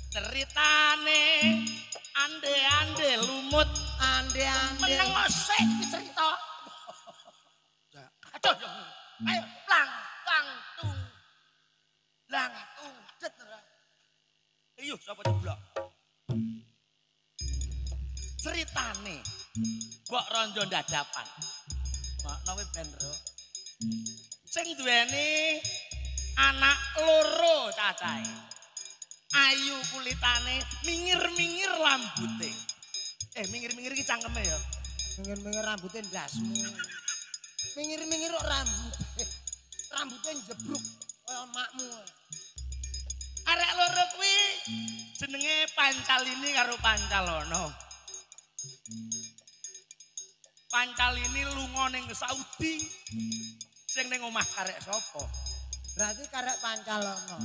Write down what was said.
Ceritane ande-ande lumut Ande-ande. meneng sik iki cerita. Aduh, ayo lang tung. Lang tung cet. Ayo sapa jeblok. Ceritane Mbok Rondo dadapan. Makno kuwi ben ro. Sing duweni anak loro cacahe. Ayu kulitane, mingir-mingir rambute. Mingir-mingir iki cangkeme ya. Mingir-mingir rambute ndasmu. Mingir-mingir kok rambute. Rambute jebruk kaya makmu. Arek loro kuwi jenenge Pancalini karo Pancalono. Pancalini lunga ning Saudi. Sing ning omah karek sapa? Berarti karek Pancalono.